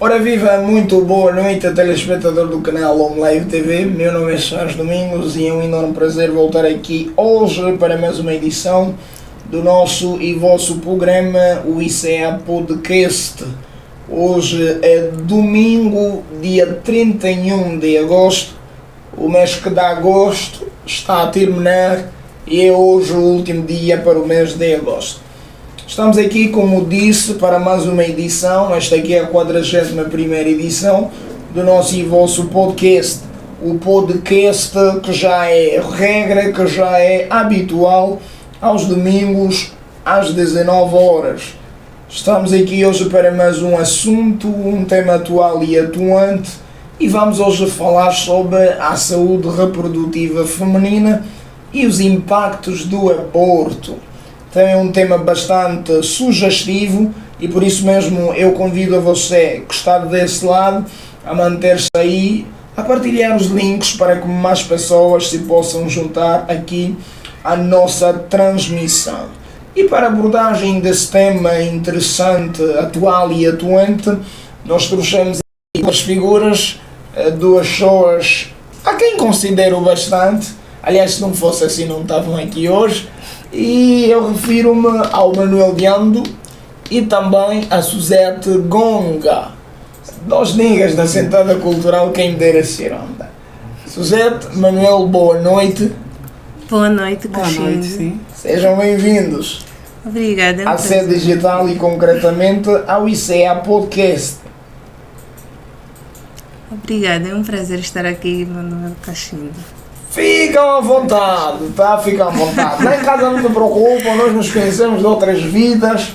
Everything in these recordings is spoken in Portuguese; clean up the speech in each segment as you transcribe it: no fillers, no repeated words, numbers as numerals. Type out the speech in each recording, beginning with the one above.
Ora viva, muito boa noite, telespectador do canal Home Live TV. Meu nome é Charles Domingos e é um enorme prazer voltar aqui hoje para mais uma edição do nosso e vosso programa, o ICA Podcast. Hoje é domingo, dia 31 de agosto. O mês que dá agosto está a terminar e é hoje o último dia para o mês de agosto. Estamos aqui, como disse, para mais uma edição. Esta aqui é a 41ª edição do nosso e vosso podcast. O podcast que já é regra, que já é habitual aos domingos às 19 horas. Estamos aqui hoje para mais um assunto, um tema atual e atuante, e vamos hoje falar sobre a saúde reprodutiva feminina e os impactos do aborto. Também é um tema bastante sugestivo e por isso mesmo eu convido a você que está desse lado a manter-se aí, a partilhar os links para que mais pessoas se possam juntar aqui à nossa transmissão. E para a abordagem desse tema interessante, atual e atuante, nós trouxemos aqui duas figuras, duas pessoas a quem considero bastante. Aliás, se não fosse assim não estavam aqui hoje. E eu refiro-me ao Manuel Diando e também a Suzete Gonga, dois niggas da Sentada Cultural, quem me dera ser onda. Suzete, Manuel, boa noite. Boa noite, Caxinho. Boa noite, sim. Sejam bem-vindos. Obrigada. À Sede Digital e concretamente ao ICA Podcast. Obrigada, é um prazer estar aqui, Manuel Caxinho. Ficam à vontade, tá? Ficam à vontade. Lá em casa não se preocupam, nós nos conhecemos de outras vidas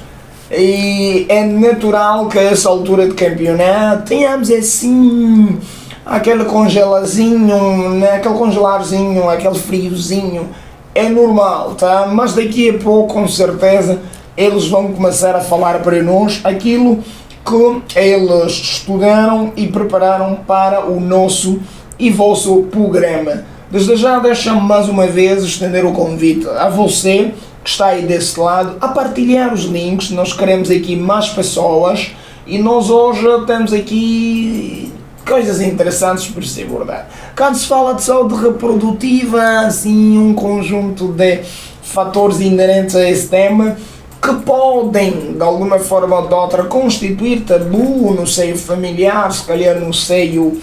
e é natural que a essa altura de campeonato tenhamos assim aquele congelazinho, né? Aquele congelarzinho, aquele friozinho. É normal, tá? Mas daqui a pouco, com certeza, eles vão começar a falar para nós aquilo que eles estudaram e prepararam para o nosso e vosso programa. Desde já deixa-me mais uma vez estender o convite a você que está aí desse lado a partilhar os links. Nós queremos aqui mais pessoas e nós hoje temos aqui coisas interessantes para se abordar. Quando se fala de saúde reprodutiva, assim, um conjunto de fatores inerentes a esse tema que podem, de alguma forma ou de outra, constituir tabu no seio familiar, se calhar no seio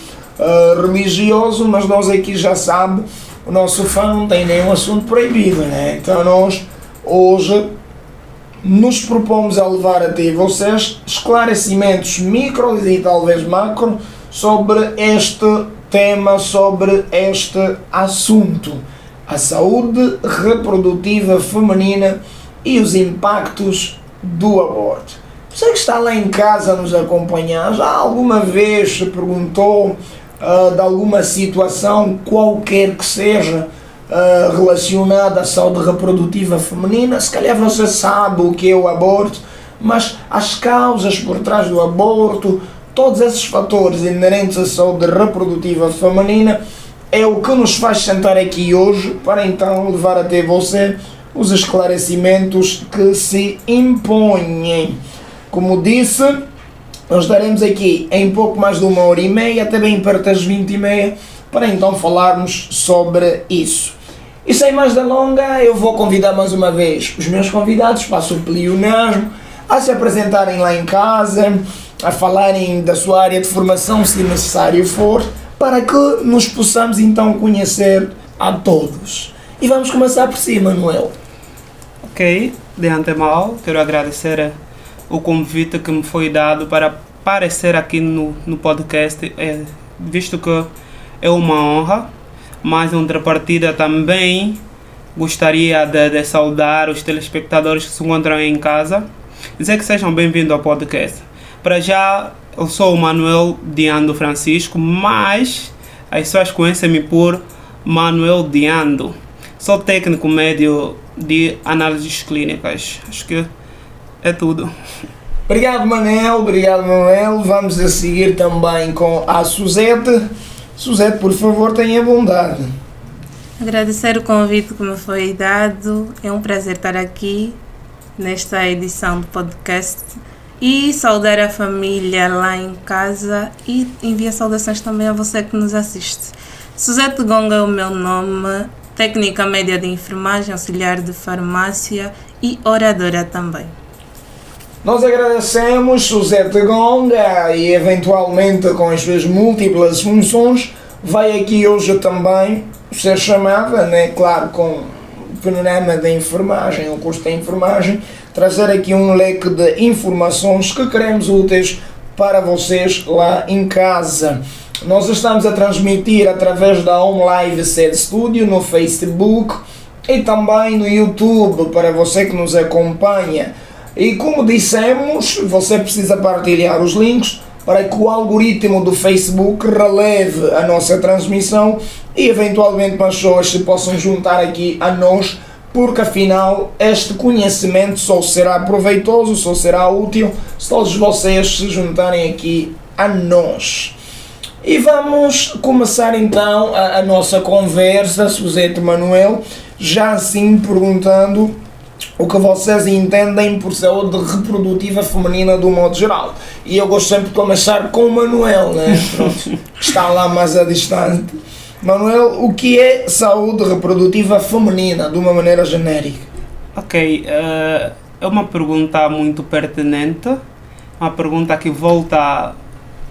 religioso, mas nós aqui já sabe, o nosso fã não tem nenhum assunto proibido, né? Então nós hoje nos propomos a levar até vocês esclarecimentos micros e talvez macro sobre este tema, sobre este assunto, a saúde reprodutiva feminina e os impactos do aborto. Você que está lá em casa a nos acompanhar, já alguma vez se perguntou de alguma situação, qualquer que seja, relacionada à saúde reprodutiva feminina? Se calhar você sabe o que é o aborto, mas as causas por trás do aborto, todos esses fatores inerentes à saúde reprodutiva feminina, é o que nos faz sentar aqui hoje para então levar até você os esclarecimentos que se impõem. Como disse, nós estaremos aqui em pouco mais de 1h30, até bem perto das 20h30, para então falarmos sobre isso. E sem mais delongas, eu vou convidar mais uma vez os meus convidados, passo o pleonasmo, a se apresentarem lá em casa, a falarem da sua área de formação, se necessário for, para que nos possamos então conhecer a todos. E vamos começar por si, Manuel. Ok, de antemão, quero agradecer o convite que me foi dado para aparecer aqui no podcast, visto que é uma honra, mas em contrapartida também gostaria de saudar os telespectadores que se encontram em casa, dizer que sejam bem-vindos ao podcast. Para já, eu sou o Manuel Diando Francisco, mas as pessoas conhecem-me por Manuel Diando. Sou técnico médio de análises clínicas. Acho que é tudo. Obrigado, Manel. Obrigado, Manuel. Vamos a seguir também com a Suzete. Suzete, por favor, tenha bondade. Agradecer o convite que me foi dado. É um prazer estar aqui nesta edição do podcast E saudar a família lá em casa e enviar saudações também a você que nos assiste. Suzete Gonga é o meu nome, técnica média de enfermagem, auxiliar de farmácia e oradora também. Nós agradecemos Suzete Gonga e eventualmente com as suas múltiplas funções vai aqui hoje também ser chamada, né, claro, com o panorama da enfermagem, o curso da enfermagem, trazer aqui um leque de informações que queremos úteis para vocês lá em casa. Nós estamos a transmitir através da Home Live Sede Studio no Facebook e também no YouTube para você que nos acompanha. E como dissemos, você precisa partilhar os links para que o algoritmo do Facebook releve a nossa transmissão e eventualmente as pessoas se possam juntar aqui a nós, porque afinal este conhecimento só será proveitoso, só será útil se todos vocês se juntarem aqui a nós. E vamos começar então a nossa conversa, Suzete Manuel, já assim perguntando o que vocês entendem por saúde reprodutiva feminina do modo geral. E eu gosto sempre de começar com o Manuel, né? Pronto, que está lá mais a distante. Manuel, o que é saúde reprodutiva feminina, de uma maneira genérica? Ok, é uma pergunta muito pertinente, uma pergunta que volta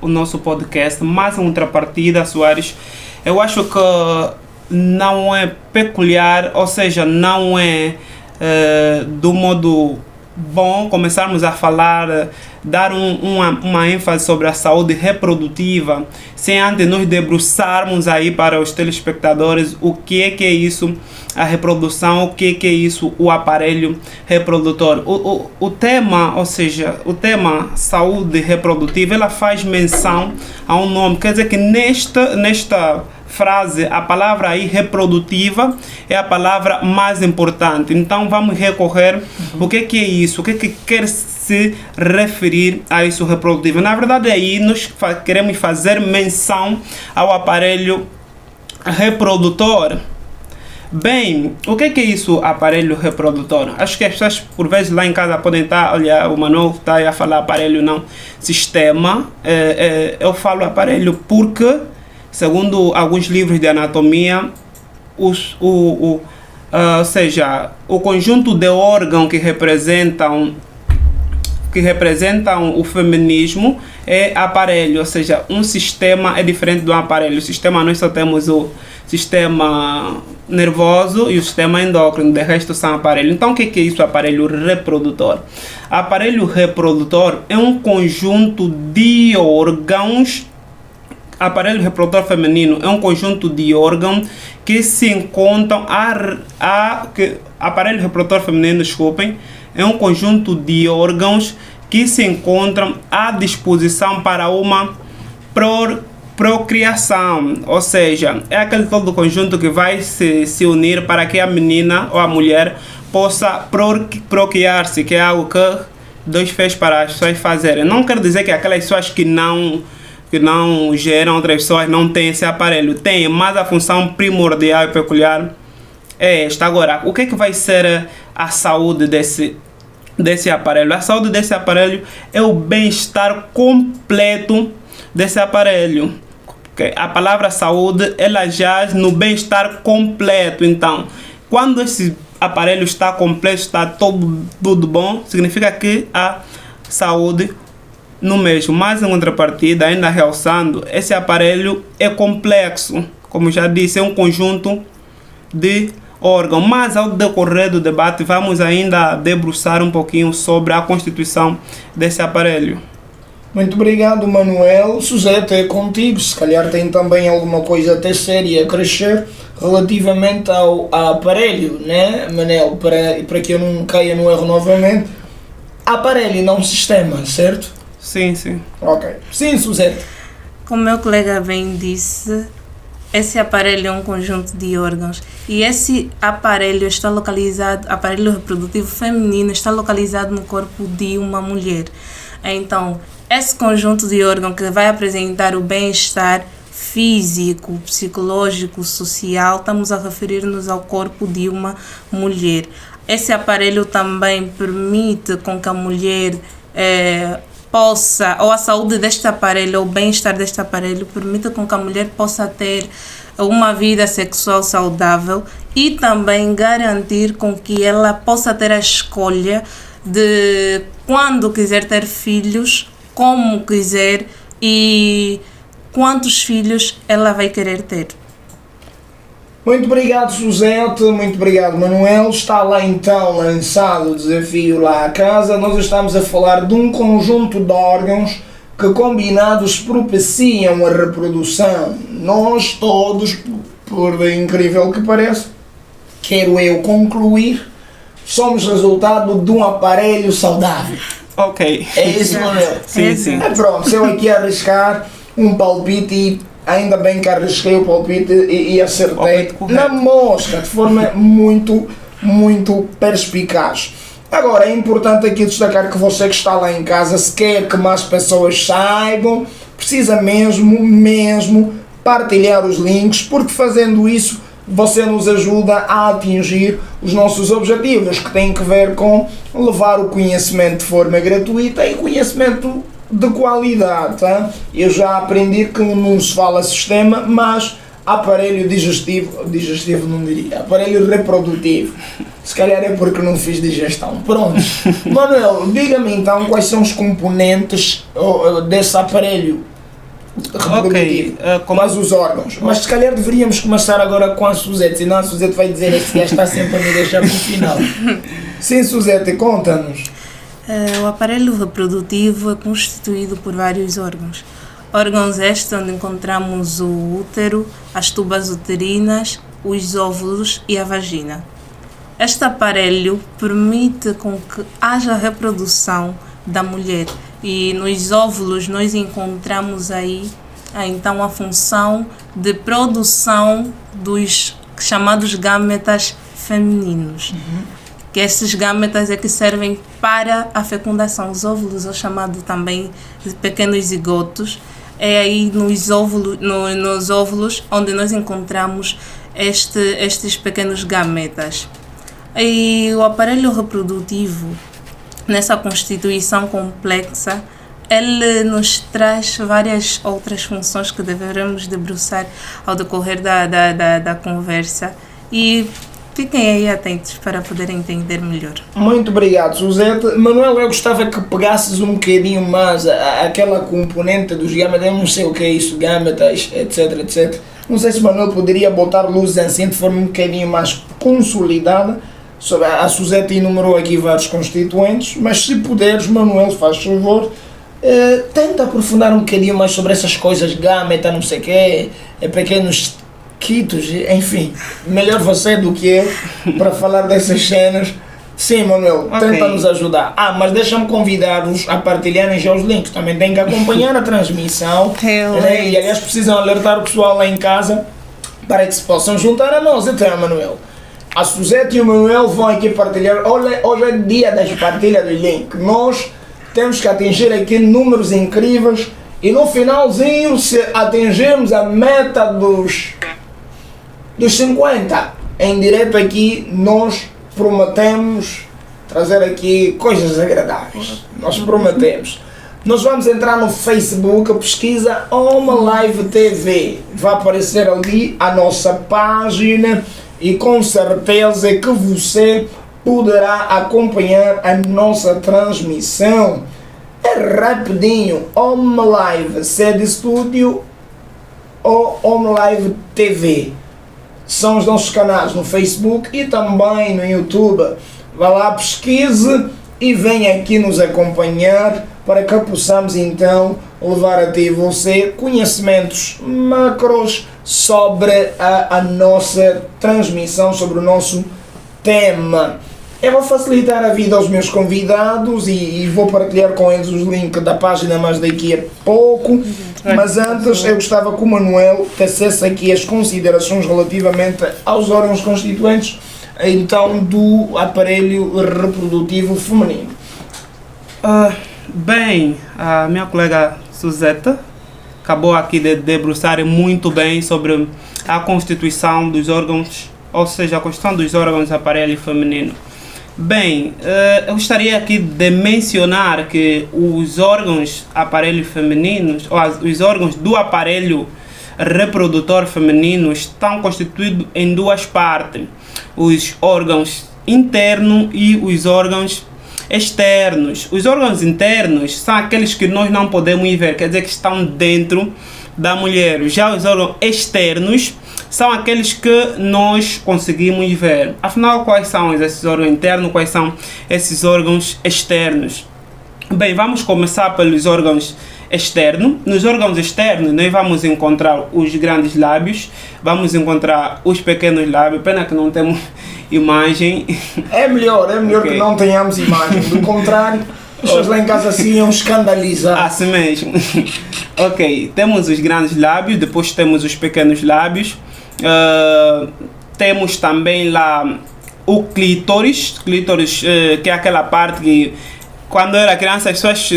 ao nosso podcast, mais em contrapartida, Soares. Eu acho que não é peculiar, ou seja, não é do modo bom começarmos a falar, dar uma ênfase sobre a saúde reprodutiva, sem antes nos debruçarmos aí para os telespectadores o que é isso, a reprodução, o que é isso, o aparelho reprodutor. O tema, ou seja, o tema saúde reprodutiva, ela faz menção a um nome, quer dizer que nesta frase, a palavra aí reprodutiva é a palavra mais importante. Então vamos recorrer o que é isso, o que quer se referir a isso reprodutivo. Na verdade aí nós queremos fazer menção ao aparelho reprodutor. Bem, o que é isso, aparelho reprodutor? Acho que as pessoas por vezes lá em casa podem estar, olha, o Manuel está a falar aparelho, não, sistema. Eu falo aparelho porque, segundo alguns livros de anatomia, ou seja, o conjunto de órgãos que representam o feminismo é aparelho, ou seja, um sistema é diferente do aparelho. O sistema, nós só temos o sistema nervoso e o sistema endócrino, de resto são aparelhos. Então o que é isso, aparelho reprodutor? Aparelho reprodutor é um conjunto de órgãos. Aparelho reprodutor feminino é um conjunto de órgãos que se encontram aparelho reprodutor feminino, desculpem, é um conjunto de órgãos que se encontram à disposição para uma procriação, ou seja, é aquele todo conjunto que vai se unir para que a menina ou a mulher possa procriar-se, que é algo que Deus fez para as pessoas fazerem. Não quer dizer que aquelas pessoas que não geram, outras pessoas não têm esse aparelho. Tem, mas a função primordial e peculiar é esta. Agora, o que vai ser a saúde desse aparelho? A saúde desse aparelho é o bem-estar completo desse aparelho. Okay? A palavra saúde, ela jaz no bem-estar completo. Então, quando esse aparelho está completo, está tudo bom, significa que a saúde no mesmo. Mas em contrapartida, ainda realçando, esse aparelho é complexo, como já disse, é um conjunto de órgãos. Mas ao decorrer do debate vamos ainda debruçar um pouquinho sobre a constituição desse aparelho. Muito obrigado, Manuel. Suzete, é contigo. Se calhar tem também alguma coisa até séria a crescer relativamente ao aparelho, né, Manel? Para que eu não caia no erro novamente. Aparelho e não sistema, certo? Sim, sim. Ok. Sim, Suzete. Como meu colega bem disse, esse aparelho é um conjunto de órgãos e esse aparelho está localizado, aparelho reprodutivo feminino, está localizado no corpo de uma mulher. Então, esse conjunto de órgãos que vai apresentar o bem-estar físico, psicológico, social, estamos a referir-nos ao corpo de uma mulher. Esse aparelho também permite com que a mulher possa, ou a saúde deste aparelho, ou o bem-estar deste aparelho, permita com que a mulher possa ter uma vida sexual saudável e também garantir com que ela possa ter a escolha de quando quiser ter filhos, como quiser e quantos filhos ela vai querer ter. Muito obrigado, Suzete, muito obrigado, Manuel. Está lá então lançado o desafio lá à casa. Nós estamos a falar de um conjunto de órgãos que combinados propiciam a reprodução. Nós todos, por incrível que pareça, quero eu concluir, somos resultado de um aparelho saudável. Ok. É isso, Manuel? Sim, sim. Pronto, se eu aqui arriscar um palpite e ainda bem que arrisquei o palpite e acertei na mosca, de forma muito, muito perspicaz. Agora, é importante aqui destacar que você que está lá em casa, se quer que mais pessoas saibam, precisa mesmo partilhar os links, porque fazendo isso você nos ajuda a atingir os nossos objetivos, que têm que ver com levar o conhecimento de forma gratuita e conhecimento de qualidade. Tá? Eu já aprendi que não se fala sistema, mas aparelho digestivo não diria, aparelho reprodutivo. Se calhar é porque não fiz digestão. Pronto. Manuel, diga-me então quais são os componentes desse aparelho reprodutivo, mas os órgãos. Mas se calhar deveríamos começar agora com a Suzete, senão a Suzete vai dizer que está sempre a me deixar no final. Sim, Suzete, conta-nos. O aparelho reprodutivo é constituído por vários órgãos. Órgãos estes onde encontramos o útero, as tubas uterinas, os óvulos e a vagina. Este aparelho permite com que haja reprodução da mulher e nos óvulos nós encontramos aí então a função de produção dos chamados gametas femininos. Que esses gametas é que servem para a fecundação. Os óvulos são chamados também de pequenos zigotos. É aí nos óvulos onde nós encontramos estes pequenos gametas. E o aparelho reprodutivo, nessa constituição complexa, ele nos traz várias outras funções que deveremos debruçar ao decorrer da conversa. E fiquem aí atentos para poderem entender melhor. Muito obrigado, Suzete. Manuel, eu gostava que pegasses um bocadinho mais aquela componente dos gametas, eu não sei o que é isso, gametas, etc. Não sei se Manuel poderia botar luzes assim de forma um bocadinho mais consolidada. A Suzete enumerou aqui vários constituintes, mas se puderes, Manuel, faz favor, tenta aprofundar um bocadinho mais sobre essas coisas, gameta, não sei o que, pequenos quitos, enfim, melhor você do que eu para falar dessas cenas. Sim, Manuel, tenta nos ajudar. Mas deixa-me convidar-vos a partilharem já os links, também têm que acompanhar a transmissão, né? E aliás precisam alertar o pessoal lá em casa para que se possam juntar a nós. Então, Manuel, a Suzete e o Manuel vão aqui partilhar. Hoje é dia das partilhas do link. Nós temos que atingir aqui números incríveis e no finalzinho, se atingirmos a meta dos 50 em direto aqui, nós prometemos trazer aqui coisas agradáveis. Nós prometemos. Nós vamos entrar no Facebook, pesquisa Oma Live TV. Vai aparecer ali a nossa página e com certeza que você poderá acompanhar a nossa transmissão. É rapidinho, Oma Live Sede Studio ou Oma Live TV. São os nossos canais no Facebook e também no YouTube. Vá lá, pesquise e venha aqui nos acompanhar para que possamos então levar a ti e você conhecimentos macros sobre a nossa transmissão, sobre o nosso tema. Eu vou facilitar a vida aos meus convidados e vou partilhar com eles os links da página mais daqui a pouco. Mas antes eu gostava que o Manuel tecesse aqui as considerações relativamente aos órgãos constituintes então do aparelho reprodutivo feminino. Bem, a minha colega Suzete acabou aqui de debruçar muito bem sobre a constituição dos órgãos, ou seja, a constituição dos órgãos do aparelho feminino. Bem, eu gostaria aqui de mencionar que os órgãos aparelhos femininos, ou os órgãos do aparelho reprodutor feminino estão constituídos em duas partes: os órgãos internos e os órgãos externos. Os órgãos internos são aqueles que nós não podemos ver, quer dizer que estão dentro da mulher. Já os órgãos externos são aqueles que nós conseguimos ver. Afinal, quais são esses órgãos internos, quais são esses órgãos externos? Bem, vamos começar pelos órgãos externos. Nos órgãos externos, nós vamos encontrar os grandes lábios, vamos encontrar os pequenos lábios. Pena que não temos imagem. É melhor Ok. que não tenhamos imagem. Do contrário, as pessoas lá em casa se iam escandalizar. Assim mesmo. Ok, temos os grandes lábios, depois temos os pequenos lábios. Temos também lá o clítoris, que é aquela parte que quando eu era criança as pessoas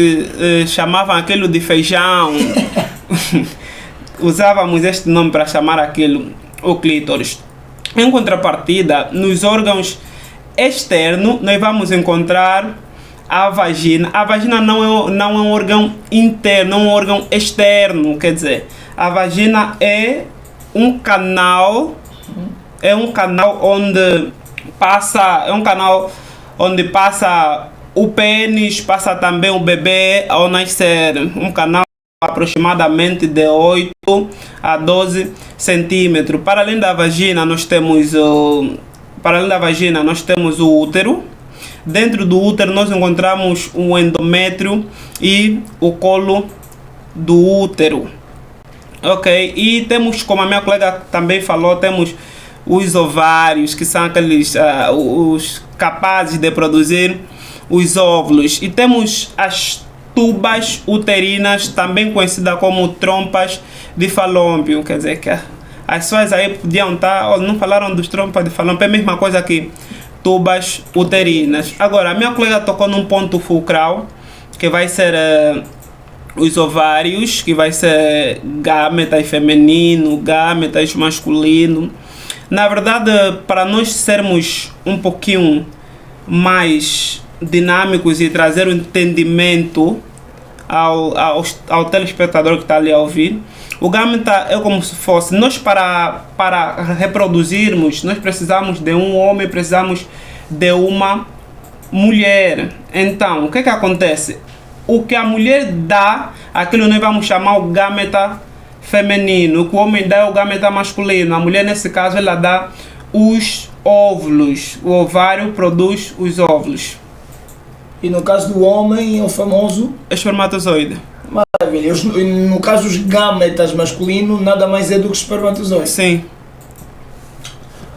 chamavam aquilo de feijão. Usávamos este nome para chamar aquilo, o clítoris. Em contrapartida, nos órgãos externos, nós vamos encontrar a vagina. A vagina não é um órgão interno, é um órgão externo. Quer dizer, a vagina é um canal onde passa o pênis, passa também o bebê ao nascer. Um canal aproximadamente de 8 a 12 centímetros. Para além da vagina, nós temos o útero. Dentro do útero nós encontramos o endométrio e o colo do útero. Ok, e temos, como a minha colega também falou, temos os ovários, que são aqueles os capazes de produzir os óvulos. E temos as tubas uterinas, também conhecidas como trompas de falópio. Quer dizer que as pessoas aí podiam estar, não falaram dos trompas de falópio, é a mesma coisa que tubas uterinas. Agora, a minha colega tocou num ponto fulcral, que vai ser os ovários, que vai ser gametas feminino, gametas masculino. Na verdade, para nós sermos um pouquinho mais dinâmicos e trazer um entendimento ao telespectador que está ali a ouvir, o gâmeta é como se fosse, nós para reproduzirmos, nós precisamos de um homem, precisamos de uma mulher. Então, o que acontece? O que a mulher dá, aquilo nós vamos chamar o gâmeta feminino. O que o homem dá é o gâmeta masculino. A mulher, nesse caso, ela dá os óvulos. O ovário produz os óvulos. E no caso do homem, é o famoso Espermatozoide. maravilha. No caso dos gametas masculinos, nada mais é do que espermatozoide. Sim.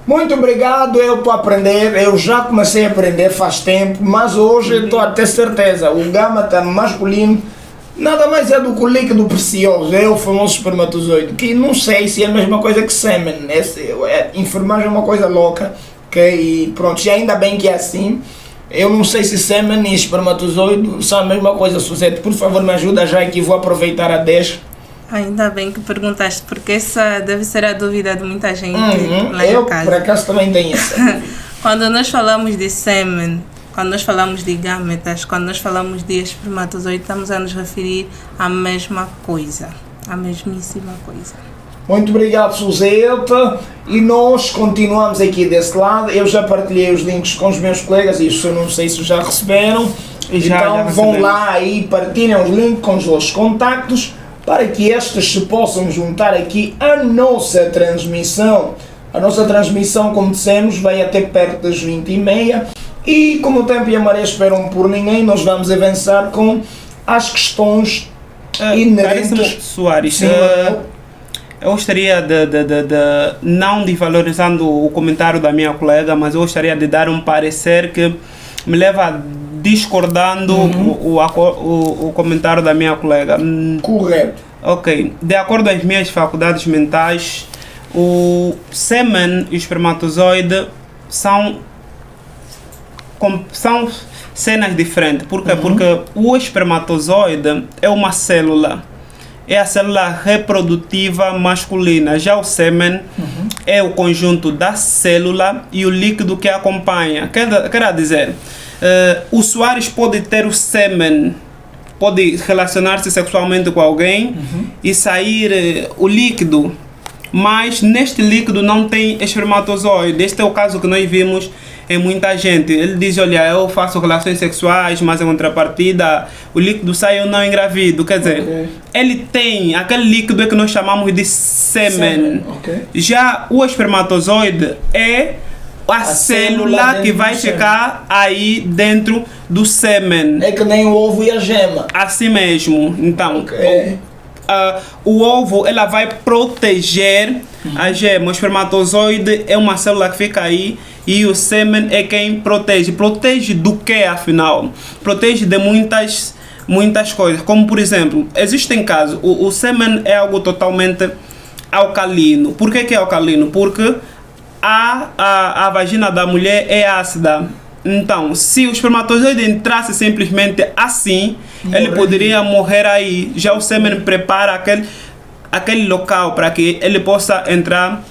Muito obrigado, eu estou a aprender, eu já comecei a aprender faz tempo, mas hoje estou a ter certeza, o gâmeta masculino nada mais é do que o líquido precioso, é o famoso espermatozoide, que não sei se é a mesma coisa que sêmen, enfermagem é uma coisa louca, e pronto, e ainda bem que é assim. Eu não sei se sêmen e espermatozoide são a mesma coisa, Suzete, por favor me ajuda já que vou aproveitar a deixa. Ainda bem que perguntaste, porque essa deve ser a dúvida de muita gente lá Eu em casa. por acaso também tenho essa. Quando nós falamos de sêmen, quando nós falamos de gametas, quando nós falamos de espermatozoide, estamos a nos referir à mesma coisa, à mesmíssima coisa. Muito obrigado, Suzete, e nós continuamos aqui desse lado. Eu já partilhei os links com os meus colegas, isso eu não sei se já receberam. Já Então vão recebemos. lá e partilhem os links com os vossos contactos para que estes se possam juntar aqui à nossa transmissão. A nossa transmissão, como dissemos, vai até perto das 20h30 e como o tempo e a maré esperam por ninguém, nós vamos avançar com as questões inerentes. Caríssimo Soares, Sim, eu gostaria não desvalorizando o comentário da minha colega, mas eu gostaria de dar um parecer que me leva discordando o comentário da minha colega. Correto. Ok, de acordo às minhas faculdades mentais, o sêmen e o espermatozoide são cenas diferentes. Por quê? Porque o espermatozoide é uma célula. É a célula reprodutiva masculina. Já o sêmen é o conjunto da célula e o líquido que acompanha. Quer dizer, o Soares pode ter o sêmen, pode relacionar-se sexualmente com alguém e sair o líquido, mas neste líquido não tem espermatozoide. Este é o caso que nós vimos em muita gente. Ele diz, olha, eu faço relações sexuais, mas em contrapartida o líquido sai, eu não engravido. Quer dizer, ele tem aquele líquido que nós chamamos de sêmen. Já o espermatozoide é a célula que vai ficar aí dentro do sêmen. É que nem o ovo e a gema. Assim mesmo. Então, o ovo ela vai proteger a gema. O espermatozoide é uma célula que fica aí e o sêmen é quem protege. Protege do que, afinal? Protege de muitas coisas. Como, por exemplo, existem casos, o sêmen é algo totalmente alcalino. Por que é alcalino? Porque a vagina da mulher é ácida. Então, se o espermatozoide entrasse simplesmente assim, ele poderia morrer aí. Já o sêmen prepara aquele local para que ele possa entrar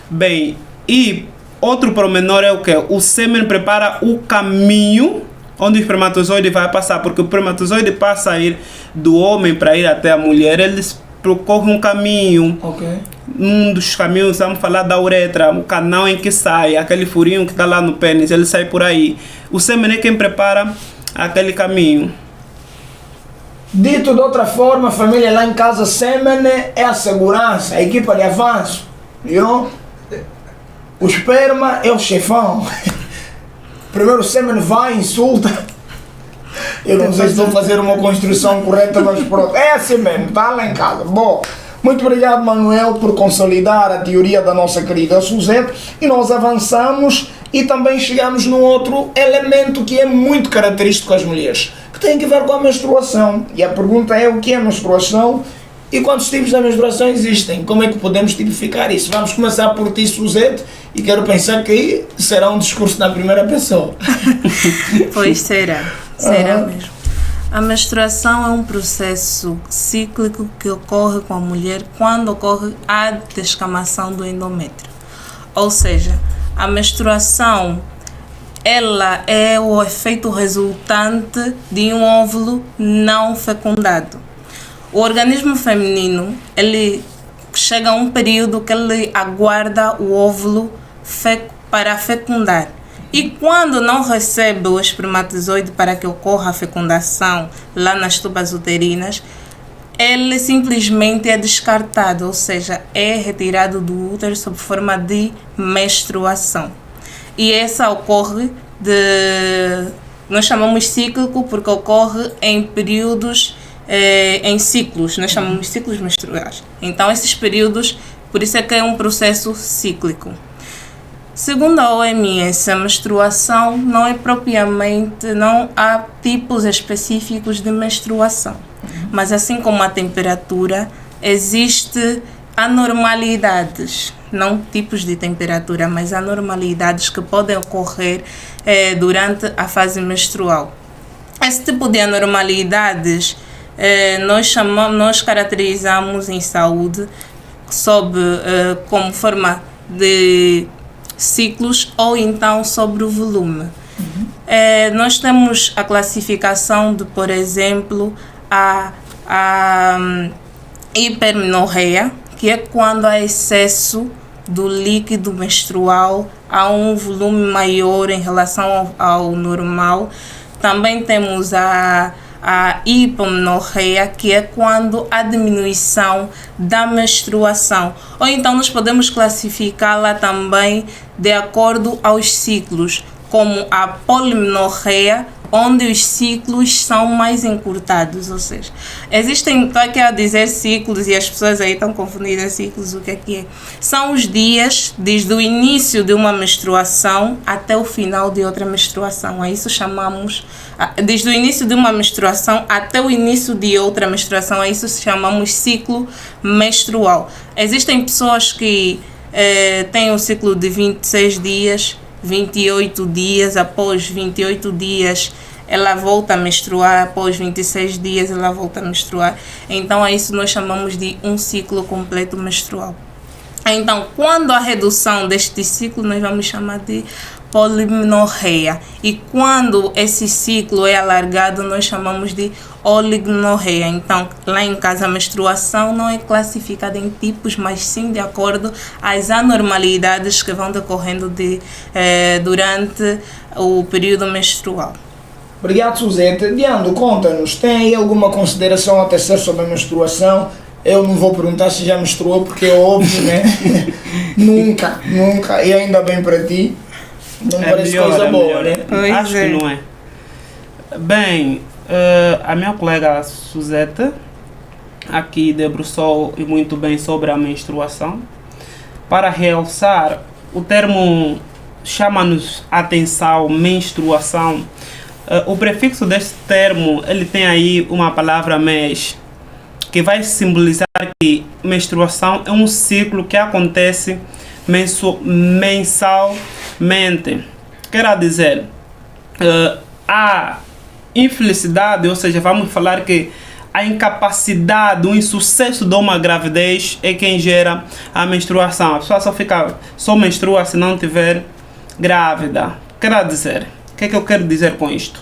bem. E outro pormenor é o que? O sêmen prepara o caminho onde o espermatozoide vai passar, porque o espermatozoide passa a ir do homem para ir até a mulher, eles percorrem um caminho. Um dos caminhos, vamos falar da uretra, o canal em que sai, aquele furinho que está lá no pênis, ele sai por aí. O sêmen é quem prepara aquele caminho. Dito de outra forma, família, lá em casa, sêmen é a segurança, a equipa de avanço. Viu? O esperma é o chefão. Primeiro o sêmen vai, insulta. Eu não sei se estou a fazer uma construção correta, mas pronto. É assim mesmo, está lá em casa. Bom, muito obrigado, Manuel, por consolidar a teoria da nossa querida Suzete. E nós avançamos e também chegamos num outro elemento que é muito característico das mulheres, que tem a ver com a menstruação. E a pergunta é: o que é a menstruação? E quantos tipos de menstruação existem? Como é que podemos tipificar isso? Vamos começar por ti, Suzete, e quero pensar que será um discurso na primeira pessoa. Pois será mesmo. A menstruação é um processo cíclico que ocorre com a mulher quando ocorre a descamação do endométrio. Ou seja, a menstruação ela é o efeito resultante de um óvulo não fecundado. O organismo feminino, ele chega a um período que ele aguarda o óvulo para fecundar. E quando não recebe o espermatozoide para que ocorra a fecundação lá nas tubas uterinas, ele simplesmente é descartado, ou seja, é retirado do útero sob forma de menstruação. E essa ocorre nós chamamos cíclico porque ocorre em períodos, em ciclos, nós chamamos de ciclos menstruais. Então esses períodos, por isso é que é um processo cíclico. Segundo a OMS, a menstruação não é propriamente, não há tipos específicos de menstruação. Mas assim como a temperatura, existe anormalidades, não tipos de temperatura, mas anormalidades que podem ocorrer durante a fase menstrual. Esse tipo de anormalidades nós caracterizamos em saúde como forma de ciclos ou então sobre o volume. Nós temos a classificação de, por exemplo, a hipermenorreia, que é quando há excesso do líquido menstrual a um volume maior em relação ao normal. Também temos a hipomenorreia, que é quando há diminuição da menstruação. Ou então nós podemos classificá-la também de acordo aos ciclos, como a polimenorreia, onde os ciclos são mais encurtados, ou seja, existem, estou aqui a dizer ciclos e as pessoas aí estão confundidas ciclos, o que é? São os dias desde o início de uma menstruação até o final de outra menstruação, a isso chamamos, desde o início de uma menstruação até o início de outra menstruação, a isso chamamos ciclo menstrual. Existem pessoas que têm um ciclo de 26 dias, 28 dias, após 28 dias ela volta a menstruar, após 26 dias ela volta a menstruar. Então a isso nós chamamos de um ciclo completo menstrual. Então, quando a redução deste ciclo, nós vamos chamar de polimenorreia. E quando esse ciclo é alargado, nós chamamos de oligonorreia. Então, lá em casa, a menstruação não é classificada em tipos, mas sim de acordo às anormalidades que vão decorrendo durante o período menstrual. Obrigado, Suzete. Diando, conta-nos, tem aí alguma consideração a tecer sobre a menstruação? Eu não vou perguntar se já menstruou, porque é óbvio, né? Nunca. E ainda bem para ti. Não parece melhor, coisa boa, melhor. né? Acho que não é. Bem, a minha colega Suzete aqui debruçou e muito bem sobre a menstruação. Para realçar, o termo chama-nos atenção, menstruação. O prefixo deste termo, ele tem aí uma palavra mês, que vai simbolizar que menstruação é um ciclo que acontece mensalmente. Quer dizer, a infelicidade, ou seja, vamos falar que a incapacidade, o insucesso de uma gravidez é quem gera a menstruação. A pessoa só menstrua se não estiver grávida. Quer dizer, o que é que eu quero dizer com isto?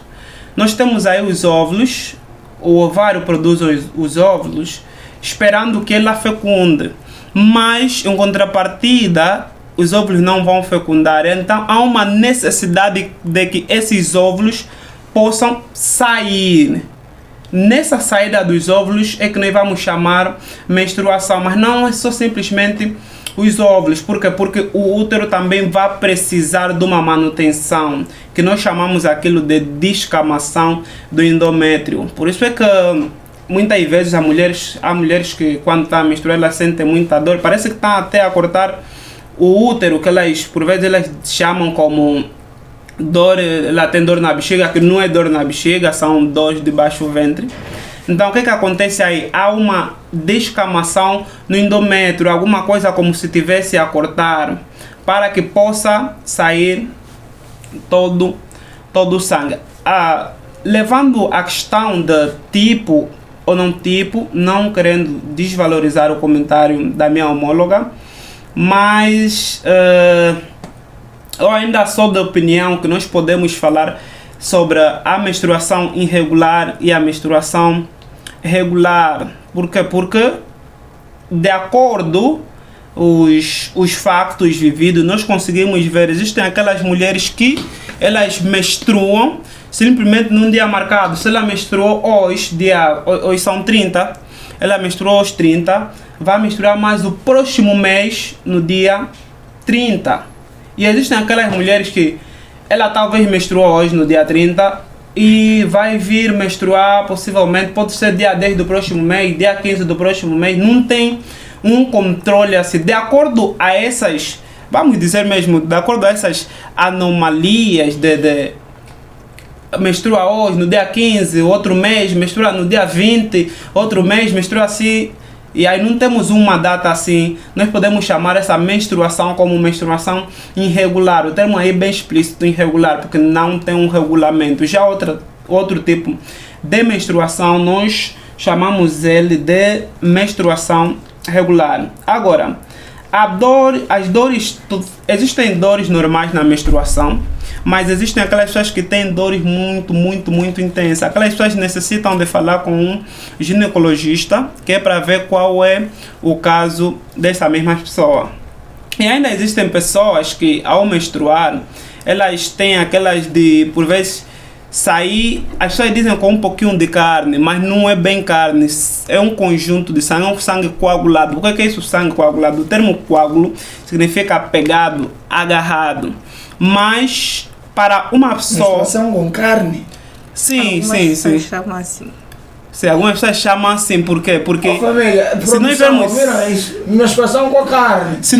Nós temos aí os óvulos, o ovário produz os óvulos esperando que ela fecunde, mas em contrapartida os óvulos não vão fecundar, então há uma necessidade de que esses óvulos possam sair. Nessa saída dos óvulos é que nós vamos chamar menstruação, mas não é só simplesmente os óvulos. Por quê? Porque o útero também vai precisar de uma manutenção, que nós chamamos aquilo de descamação do endométrio. Por isso é que muitas vezes há mulheres que quando estão a menstruar elas sentem muita dor, parece que estão até a cortar o útero, que elas por vezes elas chamam como dor, ela tem dor na bexiga, que não é dor na bexiga, são dores de baixo ventre. Então o que acontece aí? Há uma descamação no endométrio, alguma coisa como se tivesse a cortar, para que possa sair todo o sangue. Levando a questão de tipo ou não tipo, não querendo desvalorizar o comentário da minha homóloga, mas eu ainda sou da opinião que nós podemos falar sobre a menstruação irregular e a menstruação regular. Por quê? Porque de acordo os factos vividos, nós conseguimos ver, existem aquelas mulheres que elas menstruam simplesmente num dia marcado. Se ela menstruou hoje são 30, ela menstruou aos 30, vai menstruar mais o próximo mês no dia 30. E existem aquelas mulheres que ela talvez menstruou hoje no dia 30 e vai vir menstruar possivelmente, pode ser dia 10 do próximo mês, dia 15 do próximo mês, não tem um controle assim, de acordo a essas, vamos dizer mesmo, de acordo a essas anomalias de menstrua hoje no dia 15, outro mês menstrua no dia 20, outro mês menstrua assim. E aí não temos uma data assim, nós podemos chamar essa menstruação como menstruação irregular. O termo aí é bem explícito, irregular, porque não tem um regulamento. Já outro tipo de menstruação, nós chamamos ele de menstruação regular. Agora, existem dores normais na menstruação, mas existem aquelas pessoas que têm dores muito intensas. Aquelas pessoas necessitam de falar com um ginecologista, que é para ver qual é o caso dessa mesma pessoa. E ainda existem pessoas que ao menstruar, elas têm aquelas de, por vezes, sair, as pessoas dizem com um pouquinho de carne, mas não é bem carne, é um conjunto de sangue, é um sangue coagulado. O que é isso, sangue coagulado? O termo coágulo significa pegado, agarrado. Mas para uma pessoa... Menstruação com carne? Sim. Chama assim. Sim, algumas pessoas chamam assim, por quê? Porque família, se nós vermos... menstruação com a carne. Se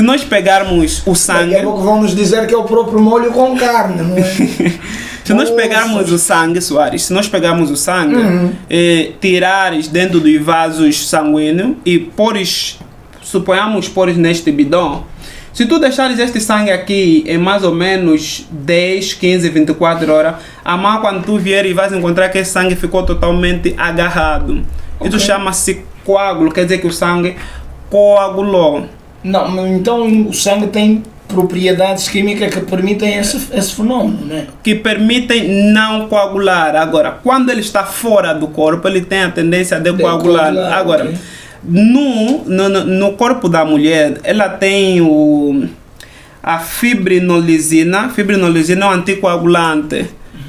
nós pegarmos o sangue... Daqui a pouco vão nos dizer que é o próprio molho com carne, não é? Se nós pegarmos o sangue, Soares, se nós pegarmos o sangue, tirares dentro dos vasos sanguíneos e suponhamos pôres neste bidão, se tu deixares este sangue aqui em mais ou menos 10, 15, 24 horas, amanhã quando tu vieres vais encontrar que esse sangue ficou totalmente agarrado. Isso chama-se coágulo, quer dizer que o sangue coagulou. Não, então o sangue tem propriedades químicas que permitem esse fenômeno, né? Que permitem não coagular. Agora, quando ele está fora do corpo, ele tem a tendência de coagular. Agora, okay. no corpo da mulher, ela tem a fibrinolizina. Fibrinolizina é um anticoagulante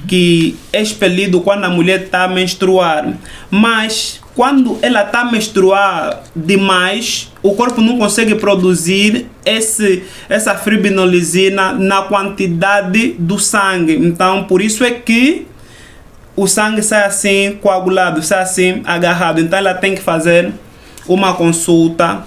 que é expelido quando a mulher está a menstruar. Mas quando ela está a menstruar demais, o corpo não consegue produzir essa fibrinolizina na quantidade do sangue. Então, por isso é que o sangue sai assim coagulado, sai assim agarrado. Então, ela tem que fazer uma consulta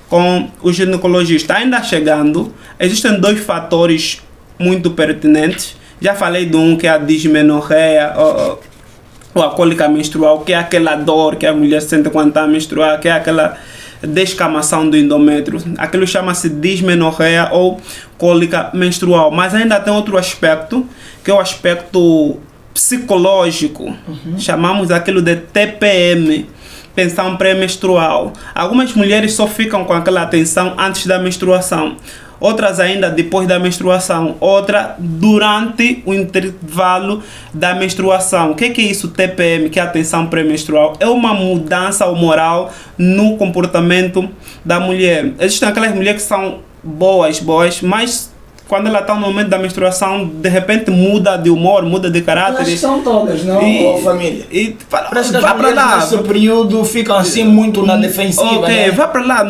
com o ginecologista. Ainda chegando, existem 2 fatores muito pertinentes. Já falei de um que é a dismenorreia, ou a cólica menstrual, que é aquela dor que a mulher sente quando está a menstruar, que é aquela descamação do endométrio. Aquilo chama-se dismenorreia ou cólica menstrual. Mas ainda tem outro aspecto, que é o aspecto psicológico. Chamamos aquilo de TPM, tensão pré-menstrual. Algumas mulheres só ficam com aquela tensão antes da menstruação. Outras ainda depois da menstruação, outra durante o intervalo da menstruação. O que é isso, TPM, que é a tensão pré-menstrual? É uma mudança humoral no comportamento da mulher. Existem aquelas mulheres que são boas, mas quando ela está no momento da menstruação, de repente muda de humor, muda de caráter. Mas são todas, não? Ou família? Parece que as vá para lá. Nesse período ficam assim muito na defensiva. Ok, né? vá para lá.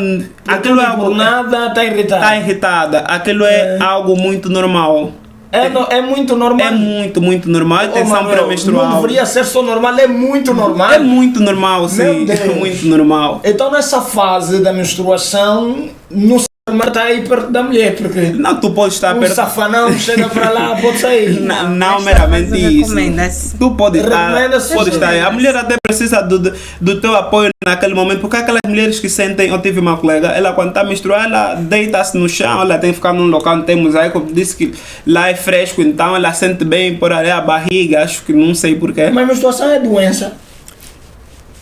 Aquilo é algo. Por nada, está irritada. Está irritada. Aquilo é algo muito normal. É muito normal. É muito normal. Tensão pré-menstrual. Não deveria ser só normal, é muito normal. É muito normal, sim. Meu Deus. É muito normal. Então nessa fase da menstruação, não se está aí perto da mulher, porque Não, tu podes estar um perto. safanão chega para lá, pode sair. Não esta meramente coisa isso. recomenda-se. Tu podes estar. Recomenda-se. Pode estar. A mulher até precisa do teu apoio naquele momento, porque aquelas mulheres que sentem. Eu tive uma colega, ela quando está menstruada, ela deita-se no chão, ela tem que ficar num local onde tem mosaico, disse que lá é fresco, então ela sente bem por ali a barriga, acho que não sei porquê. Mas menstruação é doença.